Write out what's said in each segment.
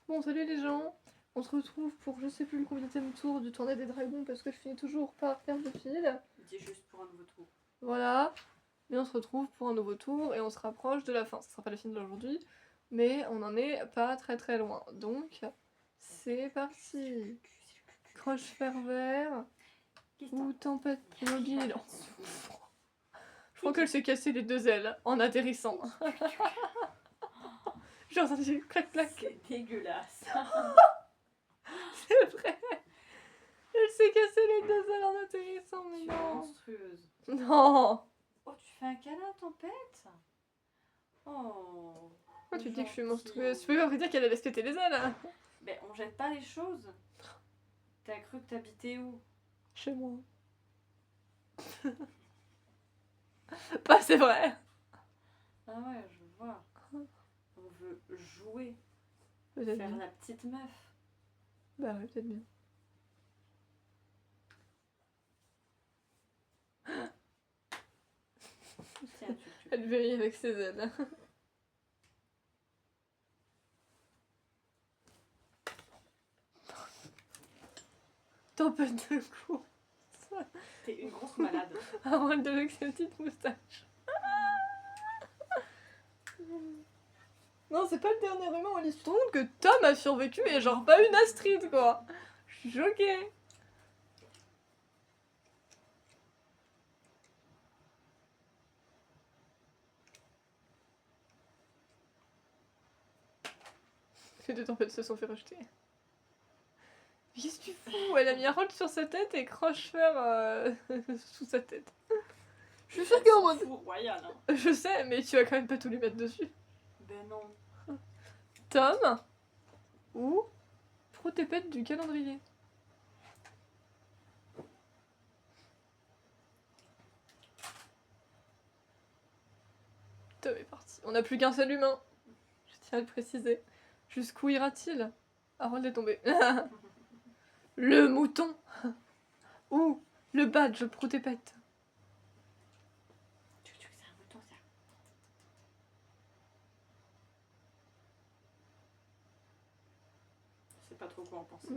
Bon, salut les gens, on se retrouve pour je sais plus le combienième tour du tournoi des dragons parce que je finis toujours par faire le fil. Dis juste pour un nouveau tour. Voilà, et on se retrouve pour un nouveau tour et on se rapproche de la fin. Ça sera pas la finale aujourd'hui, mais on en est pas très loin. Donc, c'est parti. Croche fer vert ou tempête mobile. Je crois qu'elle s'est cassée les deux ailes en atterrissant. J'ai entendu clac clac. C'est dégueulasse. C'est vrai. Elle s'est cassée les deux ailes en atterrissant, mais Tu es non. monstrueuse. Non. Oh, tu fais un câlin, Tempête? Oh. Pourquoi tu dis que je suis gentil. monstrueuse? Tu peux pas dire qu'elle a laissé péter les ailes. Ben, on jette pas les choses. T'as cru que t'habitais où? Chez moi. Pas c'est vrai. Ah ouais, je vois. On veut jouer. Peut-être Faire bien. la petite meuf. Bah ouais, peut-être bien. Tiens, Elle veille avec ses ailes. Tempête de coups. T'es une grosse malade. Harold avec ses petites moustaches. Non, c'est pas le dernier humain en l'histoire. Je trouve que Tom a survécu et genre pas une Astrid quoi. Je suis choquée. Les deux tempêtes se sont fait rejeter. Mais qu'est-ce que tu fous? Elle a mis Harold sur sa tête et Croche-Fer sous sa tête. Je suis sûre qu'en mode... royal, hein. Je sais, mais tu vas quand même pas tout lui mettre dessus. Ben non. Tom ou Protépète du calendrier. Tom est parti. On n'a plus qu'un seul humain. Je tiens à le préciser. Jusqu'où ira-t-il? Harold est tombé. Le mouton ou le badge Protépète. Tu veux que c'est un mouton, ça? Je sais pas trop quoi en penser.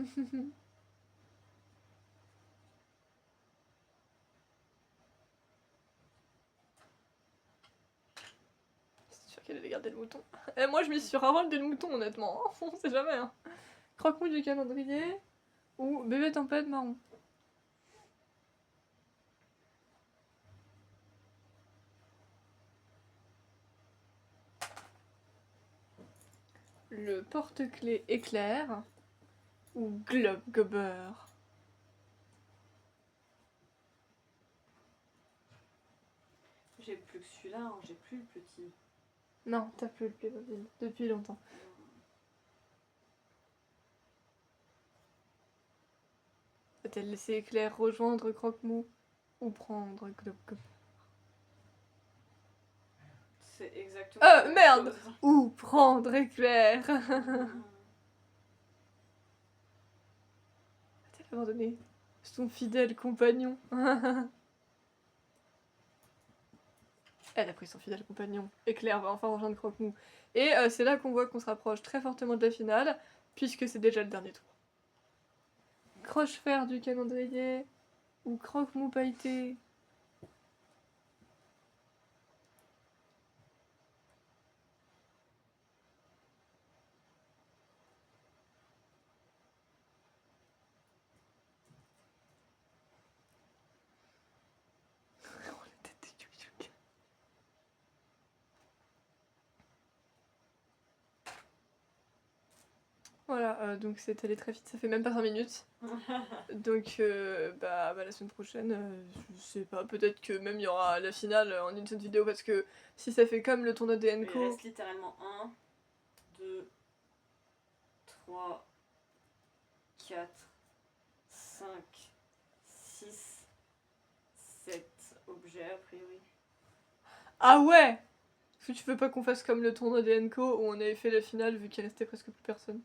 C'est sûr qu'elle allait garder le mouton. Et moi je mis sur Harold et le mouton honnêtement. On sait jamais. Hein. Croque-mou du calendrier ou bébé tempête marron. Le porte-clés éclair ou globe gobber. J'ai plus que celui-là, hein. J'ai plus le petit. Non, t'as plus le Playmobil depuis longtemps. Va-t-elle laisser éclair rejoindre croque-mou ou prendre globe gobber? C'est exactement la même Merde. chose. Ou prendre éclair. Va-t-elle abandonner son fidèle compagnon? Elle a pris son fidèle compagnon. Éclair va enfin rejoindre Croque-Mou. Et c'est là qu'on voit qu'on se rapproche très fortement de la finale, puisque c'est déjà le dernier tour. Croche-fer du calendrier ou Croque-Mou pailleté. Oh, la tête des Yuk-Yuk. Voilà, donc c'est allé très vite, ça fait même pas 5 minutes. Donc bah, la semaine prochaine, je sais pas, peut-être que même il y aura la finale en une seule vidéo, parce que si ça fait comme le tournoi des Il Enco... reste littéralement 1, 2, 3, 4, 5, 6, 7 objets a priori. Ah ouais! Est-ce que tu veux pas qu'on fasse comme le tournoi des Enco où on avait fait la finale vu qu'il restait presque plus personne?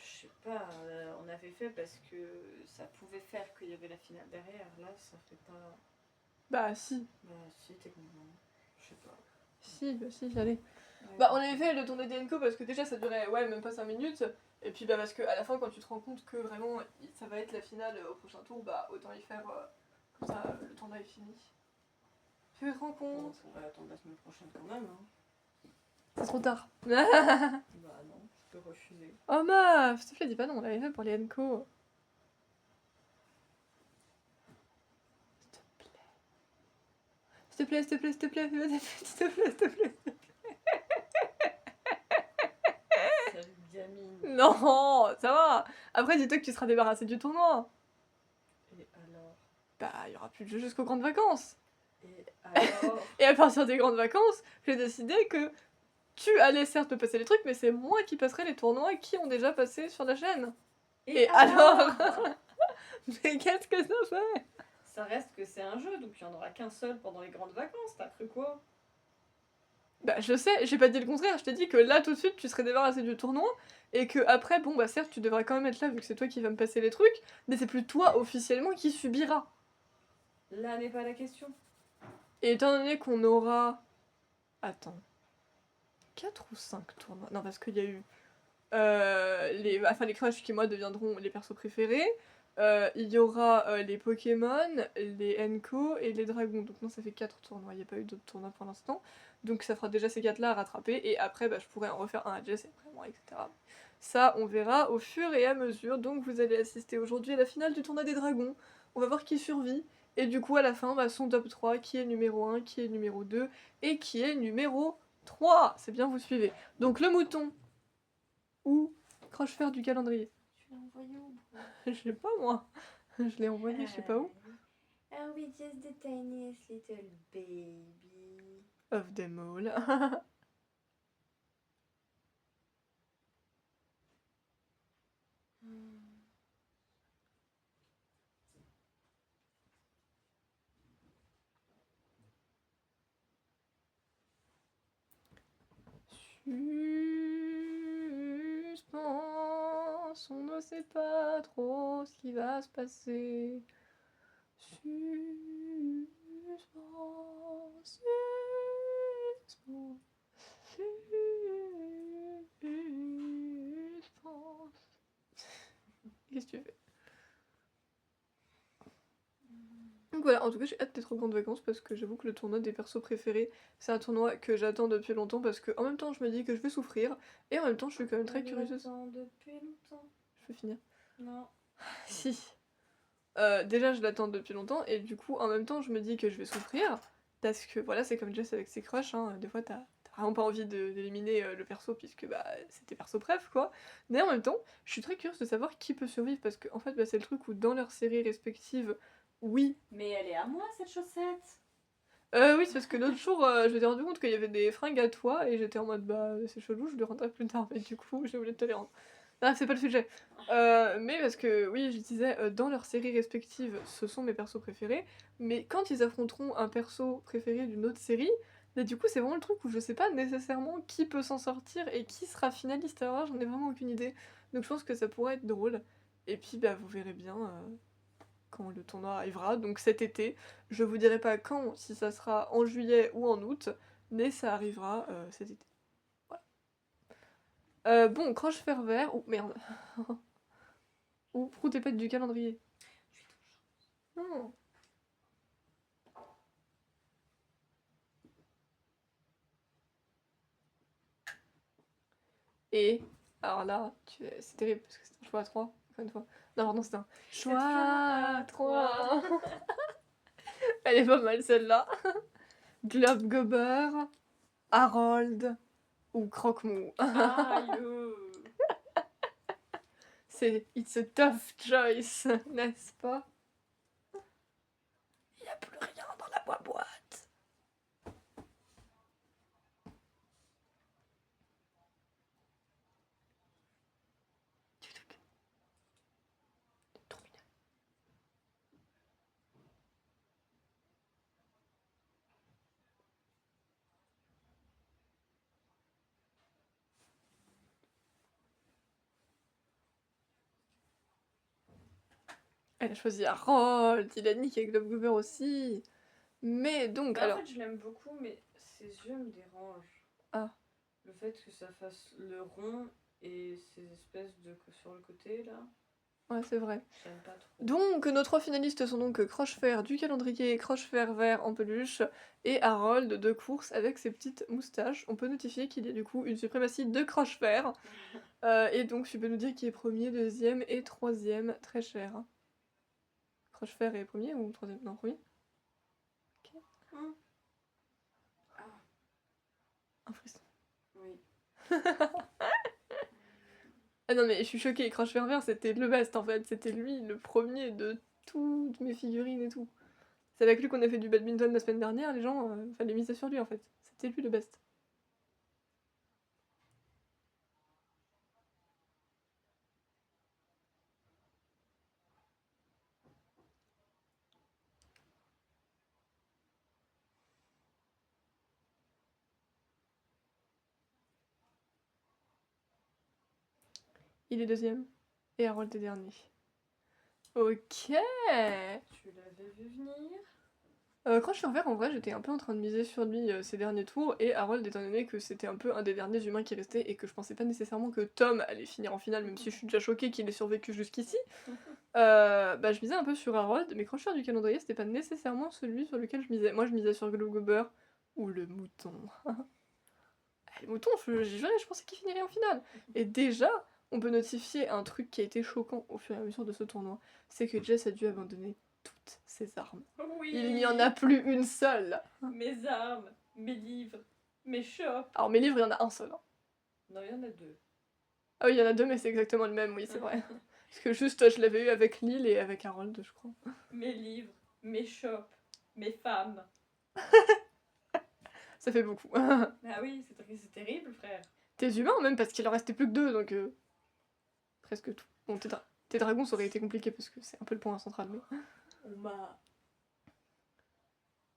Je sais pas, on avait fait parce que ça pouvait faire qu'il y avait la finale derrière. Là, ça fait pas. Bah si. Bah, si, techniquement. Je sais pas. Si, bah si, allez. Bah, on avait fait le tournoi des NCO parce que déjà ça durait même pas 5 minutes. Et puis parce que à la fin, quand tu te rends compte que vraiment ça va être la finale au prochain tour, bah autant y faire comme ça le tournoi est fini. Tu te rends compte? On va attendre la semaine prochaine quand même. Hein. C'est trop tard. Bah non, je peux refuser. Oh meuf, s'il te plaît, dis pas non, on l'avait fait pour les NCO. S'il te plaît, s'il te plaît, s'il te plaît, s'il te plaît, s'il te plaît, s'il te plaît. Salut gamine. Non, ça va. Après, dis-toi que tu seras débarrassé du tournoi. Et alors? Bah, il y aura plus de jeux jusqu'aux grandes vacances. Et alors? Et à partir des grandes vacances, j'ai décidé que tu allais certes me passer les trucs, mais c'est moi qui passerai les tournois qui ont déjà passé sur la chaîne. Et alors? Mais qu'est-ce que ça fait? Ça reste que c'est un jeu, donc il n'y en aura qu'un seul pendant les grandes vacances, t'as cru quoi? Bah je sais, j'ai pas dit le contraire, je t'ai dit que là tout de suite tu serais débarrassé du tournoi, et que après, bon bah certes tu devrais quand même être là vu que c'est toi qui vas me passer les trucs, mais c'est plus toi officiellement qui subira. Là n'est pas la question. Et étant donné qu'on aura... Attends. 4 ou 5 tournois? Non, parce qu'il y a eu... les Crush qui, moi, deviendront les persos préférés. Il y aura les Pokémon, les Enco et les Dragons. Donc non, ça fait 4 tournois. Il n'y a pas eu d'autres tournois pour l'instant. Donc ça fera déjà ces 4-là à rattraper. Et après, bah, je pourrais en refaire un à Jess et après moi, etc. Ça, on verra au fur et à mesure. Donc vous allez assister aujourd'hui à la finale du tournoi des Dragons. On va voir qui survit. Et du coup, à la fin, bah, son top 3, qui est numéro 1, qui est numéro 2 et qui est numéro 3. C'est bien, vous suivez. Donc le mouton ou croche-fer du calendrier. Tu l'as envoyé où? Je sais pas moi. Je l'ai envoyé, je sais pas où. Are we just the tiniest little baby? Of them all. Suspense, on ne sait pas trop ce qui va se passer. Suspense, suspense, suspense. Qu'est-ce que tu fais? Donc voilà, en tout cas j'ai hâte d'être aux grandes vacances parce que j'avoue que le tournoi des persos préférés, c'est un tournoi que j'attends depuis longtemps parce que en même temps je me dis que je vais souffrir et en même temps je suis quand même très curieuse. Depuis longtemps. Je peux finir? Non. Si. Déjà je l'attends depuis longtemps et du coup en même temps je me dis que je vais souffrir parce que voilà c'est comme Jess avec ses crushs, hein, des fois t'as vraiment pas envie d'éliminer le perso puisque bah c'est tes persos préf quoi. Mais en même temps je suis très curieuse de savoir qui peut survivre parce que en fait bah, c'est le truc où dans leurs séries respectives, oui. Mais elle est à moi cette chaussette. Oui, c'est parce que l'autre jour, je m'étais rendu compte qu'il y avait des fringues à toi et j'étais en mode bah c'est chelou, je les rendrai plus tard, mais du coup j'ai oublié de te les rendre. Ah, c'est pas le sujet. Mais parce que oui, je disais, dans leurs séries respectives, ce sont mes persos préférés, mais quand ils affronteront un perso préféré d'une autre série, bah, du coup c'est vraiment le truc où je sais pas nécessairement qui peut s'en sortir et qui sera finaliste, alors là j'en ai vraiment aucune idée. Donc je pense que ça pourrait être drôle. Et puis bah vous verrez bien quand le tournoi arrivera, donc cet été. Je vous dirai pas quand, si ça sera en juillet ou en août, mais ça arrivera cet été. Voilà. Bon, croche-fer vert, ou merde. Ou prout et pète du calendrier. Non. Et, alors là, c'est terrible parce que c'est un choix à 3, encore une fois. Non, pardon, c'est un choix à 3. Elle est pas mal celle-là. Globe Gobber, Harold ou Croque-Mou. C'est It's a tough choice, n'est-ce pas? Il n'y a plus rien dans la boîte. Trop mignon. Elle a choisi Harold, il a niqué Globe Gobber aussi. Mais donc, Bah, alors... en fait, je l'aime beaucoup, mais ses yeux me dérangent. Ah. Le fait que ça fasse le rond et ces espèces de sur le côté là, Ouais, c'est vrai. j'aime pas trop. Donc, nos 3 finalistes sont donc Crochefer du calendrier, Crochefer vert en peluche, et Harold de course avec ses petites moustaches. On peut notifier qu'il y a du coup une suprématie de Crochefer. Et donc, tu peux nous dire qui est premier, deuxième et troisième, très cher. Crochefer est premier ou troisième? Non, premier. Ok. Ah, Un frisson. oui. Ah non, mais je suis choquée, Crochefer vert, c'était le best en fait. C'était lui, le premier de toutes mes figurines et tout. C'est avec lui qu'on a fait du badminton la semaine dernière, les gens, fallait miser sur lui en fait. C'était lui le best. Il est deuxième. Et Harold est dernier. Ok. Tu l'avais vu venir? Crochefer vert, en vrai, j'étais un peu en train de miser sur lui ces derniers tours, et Harold, étant donné que c'était un peu un des derniers humains qui restait, et que je pensais pas nécessairement que Tom allait finir en finale, même si je suis déjà choquée qu'il ait survécu jusqu'ici, bah je misais un peu sur Harold, mais Crochefer du calendrier, c'était pas nécessairement celui sur lequel je misais. Moi, je misais sur Glowgobber ou le mouton. Le mouton, je pensais qu'il finirait en finale. Et déjà, on peut notifier un truc qui a été choquant au fur et à mesure de ce tournoi, c'est que Jess a dû abandonner toutes ses armes. Oui. Il n'y en a plus une seule. Mes armes, mes livres, mes shops. Alors mes livres, il y en a un seul. Hein. Non, il y en a 2. Ah oui, il y en a deux, mais c'est exactement le même, oui, c'est vrai. Parce que juste, je l'avais eu avec Lille et avec Harold, je crois. Mes livres, mes shops, mes femmes. Ça fait beaucoup. Ah oui, c'est terrible, frère. Tes humains, même, parce qu'il en restait plus que deux, donc... presque tout. Bon, tes dragons, ça aurait été compliqué, parce que c'est un peu le point central, mais... On m'a...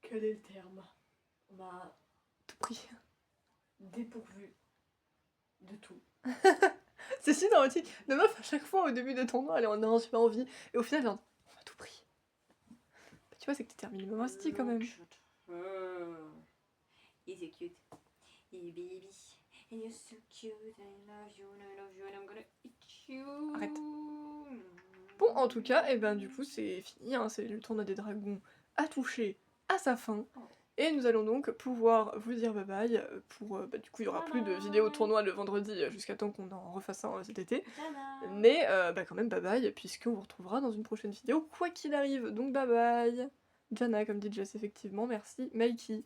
Quel est le terme? On m'a Tout pris. dépourvu de tout. C'est si dramatique. La meuf, à chaque fois, au début des tournois, elle est en a super envie, et au final, elle est en... on m'a tout pris. Bah, tu vois, c'est que t'es un minimum investi, quand même. He's so cute. Hey baby. And you're so cute. I love you and I'm gonna eat you. Arrête. Bon, en tout cas, et ben du coup, c'est fini, hein, c'est le tournoi des dragons à toucher à sa fin. Et nous allons donc pouvoir vous dire bye bye pour... bah, du coup, il n'y aura plus de vidéo tournoi le vendredi jusqu'à temps qu'on en refasse un cet été. Mais bah, quand même bye bye, puisqu'on vous retrouvera dans une prochaine vidéo, quoi qu'il arrive. Donc bye bye Jana, comme dit Jess, effectivement, merci. Mikey.